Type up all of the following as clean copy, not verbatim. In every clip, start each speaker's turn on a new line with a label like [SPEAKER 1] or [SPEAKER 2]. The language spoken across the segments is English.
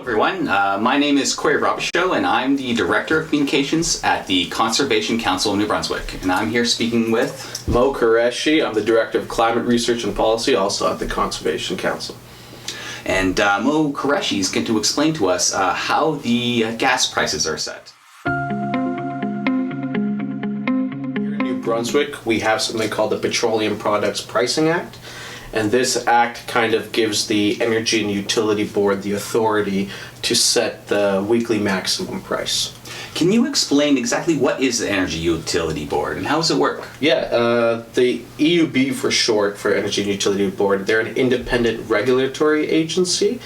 [SPEAKER 1] Everyone, my name is Corey Robichaud and I'm the Director of Communications at the Conservation Council of New Brunswick, and I'm here speaking with
[SPEAKER 2] Moe Qureshi. I'm the Director of Climate Research and Policy, also at the Conservation Council.
[SPEAKER 1] And Moe Qureshi is going to explain to us how the gas prices are set.
[SPEAKER 2] Here in New Brunswick, we have something called the Petroleum Products Pricing Act. And this act kind of gives the Energy and Utility Board the authority to set the weekly maximum price.
[SPEAKER 1] Can you explain exactly what is the Energy Utility Board and how does it work?
[SPEAKER 2] Yeah, the EUB for short, for Energy and Utility Board, they're an independent regulatory agency,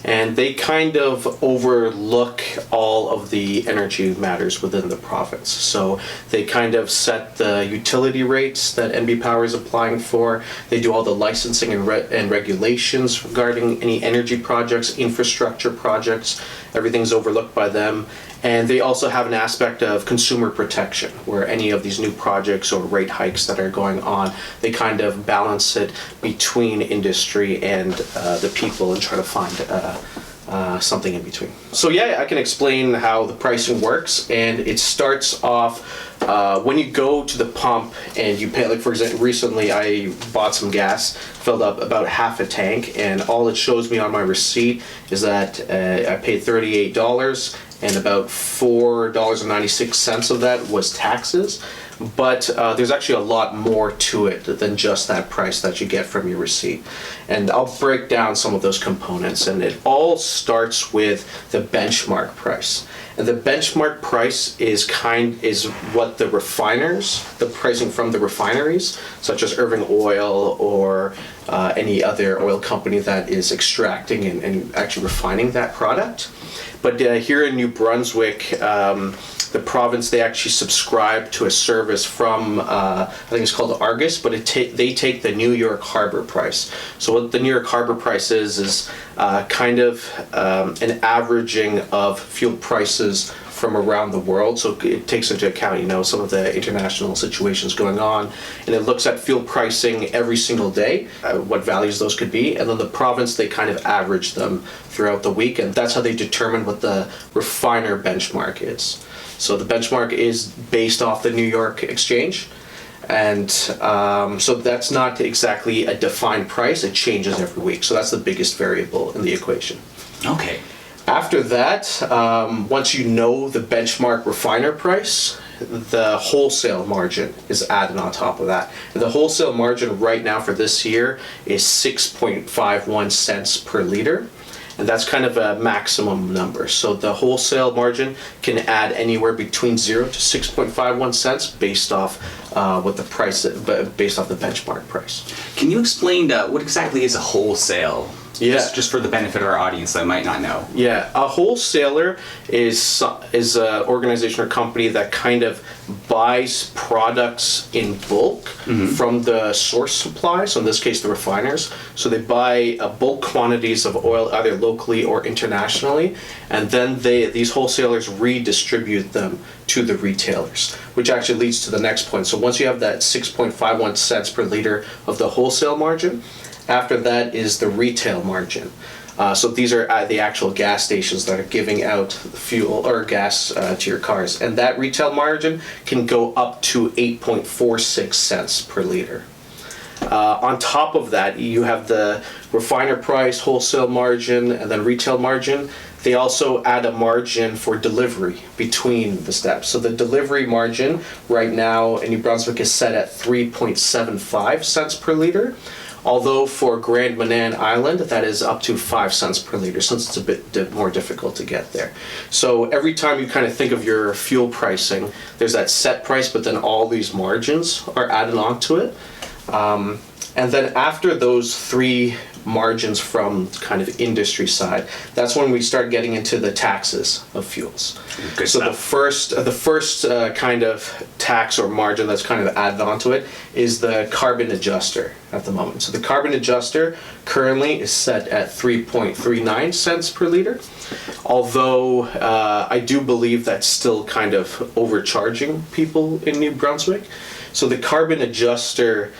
[SPEAKER 2] and they kind of overlook all of the energy matters within the province. So they kind of set the utility rates that NB Power is applying for. They do all the licensing and regulations regarding any energy projects, infrastructure projects. Everything's overlooked by them. And they also have an aspect of consumer protection, where any of these new projects or rate hikes that are going on, they kind of balance it between industry and the people and try to find something in between. So yeah, I can explain how the pricing works, and it starts off when you go to the pump and you pay, like for example, recently I bought some gas, filled up about half a tank, and all it shows me on my receipt is that I paid $38 and about $4.96 of that was taxes. But there's actually a lot more to it than just that price that you get from your receipt. And I'll break down some of those components, and it all starts with the benchmark price. And the benchmark price is what the refiners, the pricing from the refineries, such as Irving Oil or any other oil company that is extracting and actually refining that product. But here in New Brunswick, the province, they actually subscribe to a service from, I think it's called Argus, but they take the New York Harbor price. So what the New York Harbor price is kind of an averaging of fuel prices from around the world. So it takes into account, some of the international situations going on, and it looks at fuel pricing every single day, what values those could be, and then the province, they kind of average them throughout the week, and that's how they determine what the refiner benchmark is. So the benchmark is based off the New York Exchange, and so that's not exactly a defined price. It changes every week, so that's the biggest variable in the equation.
[SPEAKER 1] Okay.
[SPEAKER 2] After that, once you know the benchmark refiner price, the wholesale margin is added on top of that. And the wholesale margin right now for this year is 6.51 cents per liter. And that's kind of a maximum number. So the wholesale margin can add anywhere between 0 to 6.51 cents based off what the price, based off the benchmark price.
[SPEAKER 1] Can you explain what exactly is a wholesale?
[SPEAKER 2] Yeah.
[SPEAKER 1] Just for the benefit of our audience that might not know.
[SPEAKER 2] Yeah, a wholesaler is an organization or company that kind of buys products in bulk from the source supply, so in this case the refiners. So they buy bulk quantities of oil either locally or internationally, and then these wholesalers redistribute them to the retailers, which actually leads to the next point. So once you have that 6.51 cents per liter of the wholesale margin, after that is the retail margin. So these are the actual gas stations that are giving out fuel or gas to your cars. And that retail margin can go up to 8.46 cents per liter. On top of that, you have the refiner price, wholesale margin, and then retail margin. They also add a margin for delivery between the steps. So the delivery margin right now in New Brunswick is set at 3.75 cents per liter. Although for Grand Manan Island, that is up to 5 cents per liter, since it's a bit more difficult to get there. So every time you kind of think of your fuel pricing, there's that set price, but then all these margins are added onto it. And then after those three margins from kind of industry side, that's when we start getting into the taxes of fuels.
[SPEAKER 1] Good
[SPEAKER 2] so
[SPEAKER 1] stuff.
[SPEAKER 2] the first kind of tax or margin that's kind of added onto it is the carbon adjuster at the moment. So the carbon adjuster currently is set at 3.39 cents per liter, although I do believe that's still kind of overcharging people in New Brunswick. So the carbon adjuster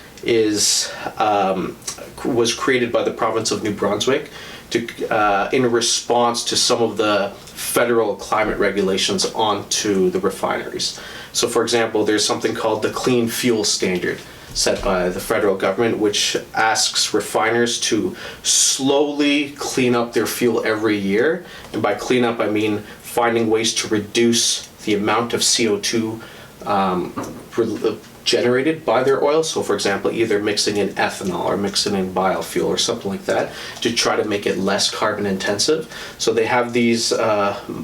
[SPEAKER 2] was created by the province of New Brunswick in response to some of the federal climate regulations onto the refineries. So for example, there's something called the Clean Fuel Standard set by the federal government, which asks refiners to slowly clean up their fuel every year. And by clean up, I mean finding ways to reduce the amount of CO2 generated by their oil. So for example, either mixing in ethanol or mixing in biofuel or something like that to try to make it less carbon intensive. So they have these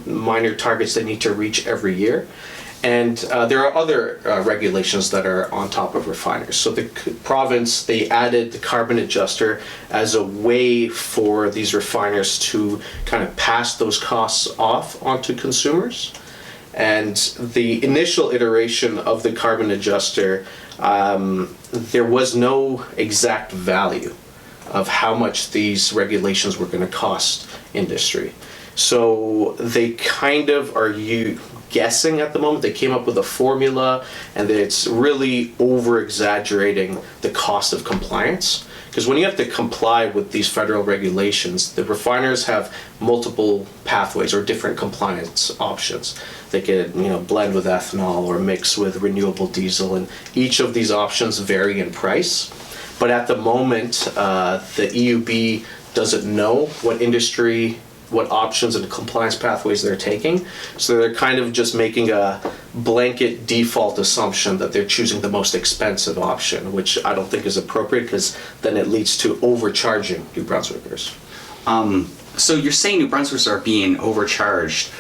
[SPEAKER 2] minor targets they need to reach every year. And there are other regulations that are on top of refiners. So the province, they added the carbon adjuster as a way for these refiners to kind of pass those costs off onto consumers. And the initial iteration of the carbon adjuster, there was no exact value of how much these regulations were going to cost industry. So they kind of are guessing at the moment. They came up with a formula, and it's really over exaggerating the cost of compliance. Because when you have to comply with these federal regulations, the refiners have multiple pathways or different compliance options. They could, blend with ethanol or mix with renewable diesel, and each of these options vary in price. But at the moment, the EUB doesn't know what options and compliance pathways they're taking. So they're kind of just making a blanket default assumption that they're choosing the most expensive option, which I don't think is appropriate, because then it leads to overcharging New Brunswickers.
[SPEAKER 1] So you're saying New Brunswickers are being overcharged.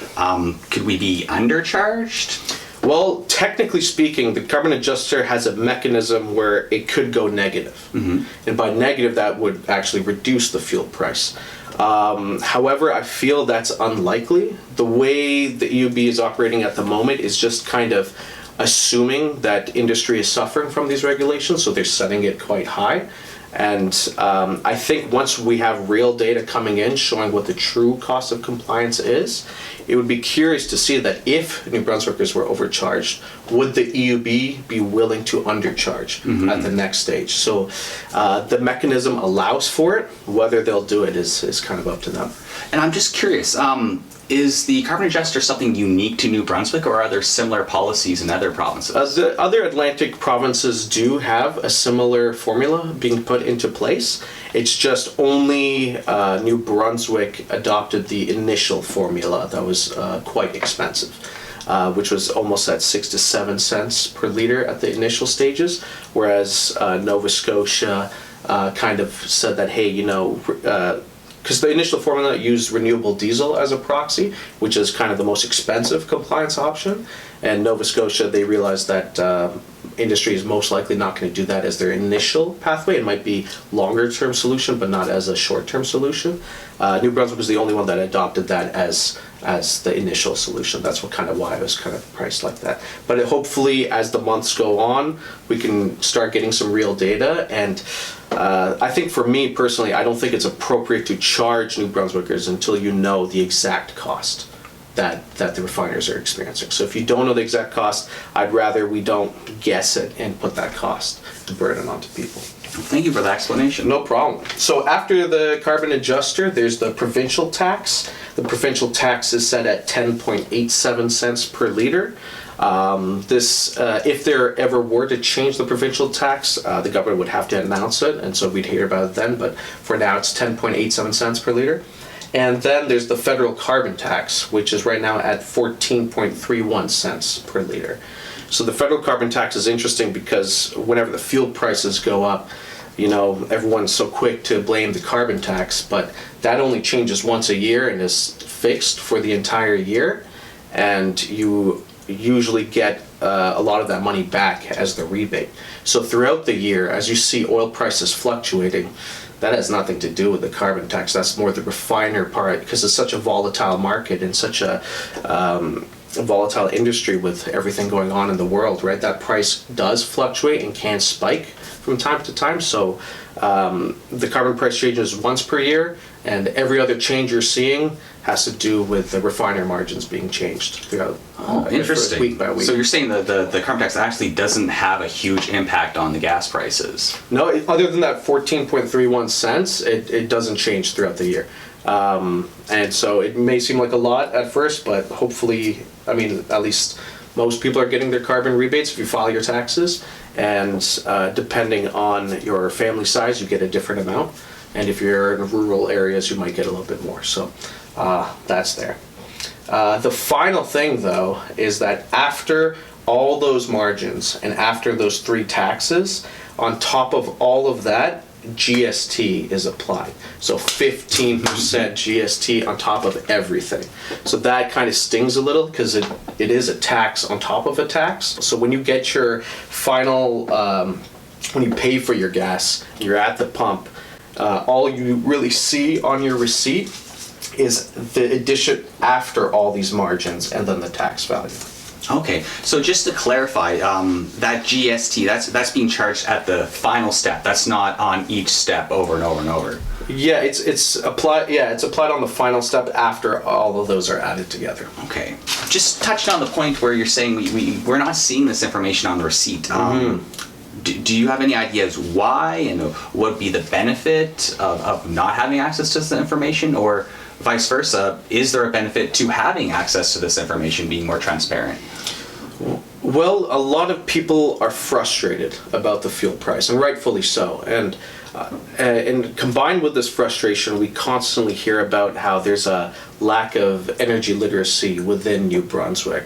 [SPEAKER 1] Could we be undercharged?
[SPEAKER 2] Well, technically speaking, the carbon adjuster has a mechanism where it could go negative. Mm-hmm. And by negative, that would actually reduce the fuel price. However, I feel that's unlikely. The way the EUB is operating at the moment is just kind of assuming that industry is suffering from these regulations, so they're setting it quite high. And I think once we have real data coming in showing what the true cost of compliance is, it would be curious to see that if New Brunswickers were overcharged, would the EUB be willing to undercharge at the next stage? So the mechanism allows for it. Whether they'll do it is kind of up to them.
[SPEAKER 1] And I'm just curious, is the carbon adjuster something unique to New Brunswick, or are there similar policies in other provinces?
[SPEAKER 2] The other Atlantic provinces do have a similar formula being put into place. It's just only New Brunswick adopted the initial formula that was quite expensive, which was almost at 6 to 7 cents per liter at the initial stages, whereas Nova Scotia kind of said that, hey, because the initial formula used renewable diesel as a proxy, which is kind of the most expensive compliance option. And Nova Scotia, they realized that industry is most likely not going to do that as their initial pathway. It might be longer-term solution, but not as a short-term solution. New Brunswick was the only one that adopted that as the initial solution. That's why it was kind of priced like that. But hopefully, as the months go on, we can start getting some real data. And I think for me personally, I don't think it's appropriate to charge New Brunswickers until you know the exact cost that the refiners are experiencing. So if you don't know the exact cost, I'd rather we don't guess it and put that cost to burden onto people.
[SPEAKER 1] Thank you for the explanation.
[SPEAKER 2] No problem. So after the carbon adjuster, there's the provincial tax. The provincial tax is set at 10.87 cents per liter. If there ever were to change the provincial tax, the government would have to announce it, and so we'd hear about it then, but for now it's 10.87 cents per liter. And then there's the federal carbon tax, which is right now at 14.31 cents per liter. So the federal carbon tax is interesting because whenever the fuel prices go up, everyone's so quick to blame the carbon tax, but that only changes once a year and is fixed for the entire year, and you usually get a lot of that money back as the rebate. So throughout the year, as you see oil prices fluctuating, that has nothing to do with the carbon tax. That's more the refiner part, because it's such a volatile market and such a volatile industry with everything going on in the world, right? That price does fluctuate and can spike from time to time. So the carbon price changes once per year, and every other change you're seeing has to do with the refiner margins being changed throughout
[SPEAKER 1] interesting.
[SPEAKER 2] Week by week.
[SPEAKER 1] So you're saying that the carbon tax actually doesn't have a huge impact on the gas prices?
[SPEAKER 2] No, other than that 14.31 cents, it doesn't change throughout the year. And so it may seem like a lot at first, but hopefully, I mean, at least most people are getting their carbon rebates if you file your taxes. And depending on your family size, you get a different amount. And if you're in rural areas, you might get a little bit more. So that's there. The final thing, though, is that after all those margins and after those 3 taxes, on top of all of that, GST is applied. So 15% GST on top of everything. So that kind of stings a little because it is a tax on top of a tax. So when you get your final, when you pay for your gas, you're at the pump, all you really see on your receipt is the addition after all these margins and then the tax value.
[SPEAKER 1] Okay, so just to clarify, that GST, that's being charged at the final step. That's not on each step over and over and over.
[SPEAKER 2] Yeah, it's applied. Yeah, it's applied on the final step after all of those are added together.
[SPEAKER 1] Okay, just touched on the point where you're saying we're not seeing this information on the receipt. Do you have any ideas why, and what would be the benefit of not having access to this information, or vice versa? Is there a benefit to having access to this information, being more transparent?
[SPEAKER 2] Well, a lot of people are frustrated about the fuel price, and rightfully so. And combined with this frustration, we constantly hear about how there's a lack of energy literacy within New Brunswick.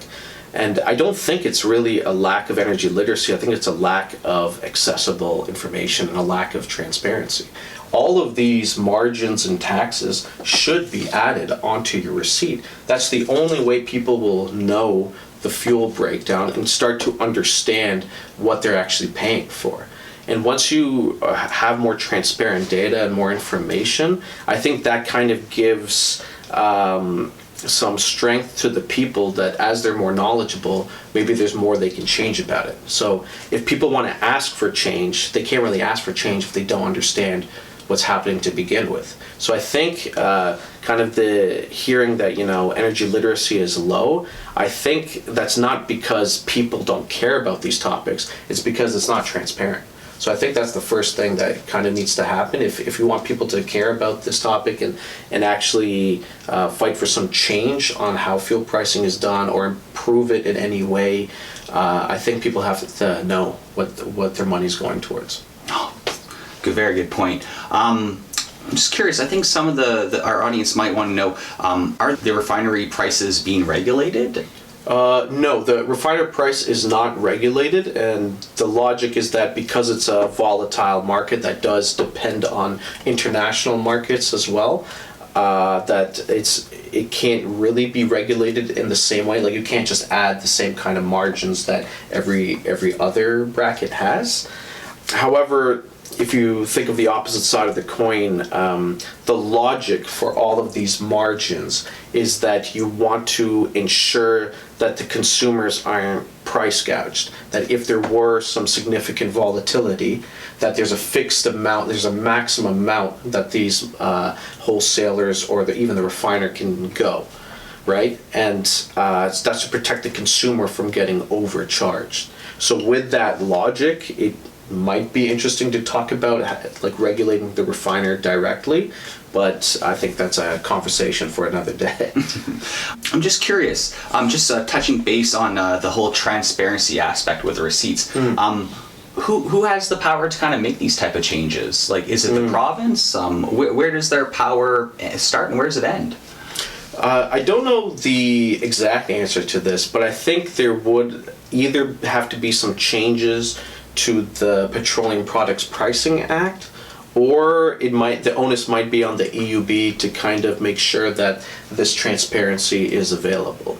[SPEAKER 2] And I don't think it's really a lack of energy literacy. I think it's a lack of accessible information and a lack of transparency. All of these margins and taxes should be added onto your receipt. That's the only way people will know the fuel breakdown and start to understand what they're actually paying for. And once you have more transparent data and more information, I think that kind of gives some strength to the people that as they're more knowledgeable, maybe there's more they can change about it. So if people want to ask for change, they can't really ask for change if they don't understand what's happening to begin with. So I think kind of the hearing that, energy literacy is low, I think that's not because people don't care about these topics, it's because it's not transparent. So I think that's the first thing that kind of needs to happen. If you want people to care about this topic and actually fight for some change on how fuel pricing is done or improve it in any way, I think people have to know what their money's going towards.
[SPEAKER 1] Oh, good, very good point. I'm just curious, I think some of our audience might want to know, are the refinery prices being regulated?
[SPEAKER 2] No, the refiner price is not regulated, and the logic is that because it's a volatile market that does depend on international markets as well, that it can't really be regulated in the same way. Like you can't just add the same kind of margins that every other bracket has. However, if you think of the opposite side of the coin, the logic for all of these margins is that you want to ensure that the consumers aren't price gouged, that if there were some significant volatility, that there's a fixed amount, there's a maximum amount that these wholesalers or even the refiner can go, right? And that's to protect the consumer from getting overcharged. So with that logic, it might be interesting to talk about like regulating the refiner directly, but I think that's a conversation for another day.
[SPEAKER 1] I'm just curious, just touching base on the whole transparency aspect with the receipts. Who has the power to kind of make these type of changes? Like, is it the province? Where does their power start and where does it end?
[SPEAKER 2] I don't know the exact answer to this, but I think there would either have to be some changes to the Petroleum Products Pricing Act, or the onus might be on the EUB to kind of make sure that this transparency is available.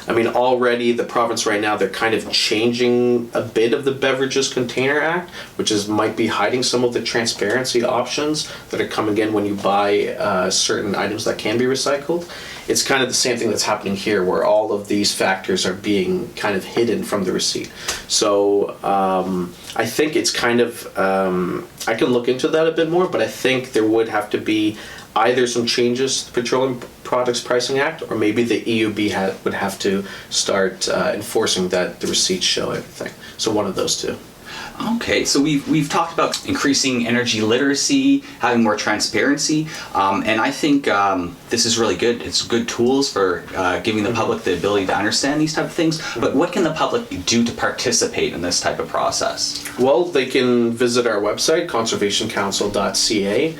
[SPEAKER 2] I mean, already the province right now, they're kind of changing a bit of the Beverages Container Act, which might be hiding some of the transparency options that are coming in when you buy certain items that can be recycled. It's kind of the same thing that's happening here, where all of these factors are being kind of hidden from the receipt. So I think it's kind of, I can look into that a bit more, but I think there would have to be either some changes to the Petroleum Products Pricing Act, or maybe the EUB would have to start enforcing that the receipts show everything. So one of those two.
[SPEAKER 1] Okay, so we've talked about increasing energy literacy, having more transparency, and I think this is really good. It's good tools for giving the public the ability to understand these type of things. But what can the public do to participate in this type of process?
[SPEAKER 2] Well, they can visit our website, conservationcouncil.ca.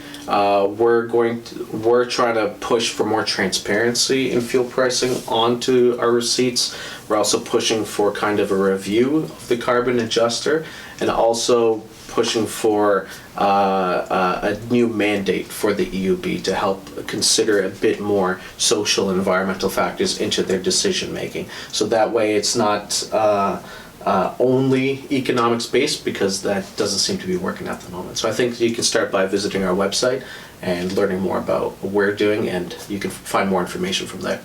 [SPEAKER 2] We're trying to push for more transparency in fuel pricing onto our receipts. We're also pushing for kind of a review of the carbon adjuster, and also pushing for a new mandate for the EUB to help consider a bit more social and environmental factors into their decision making. So that way it's not only economics based, because that doesn't seem to be working at the moment. So I think you can start by visiting our website and learning more about what we're doing, and you can find more information from there.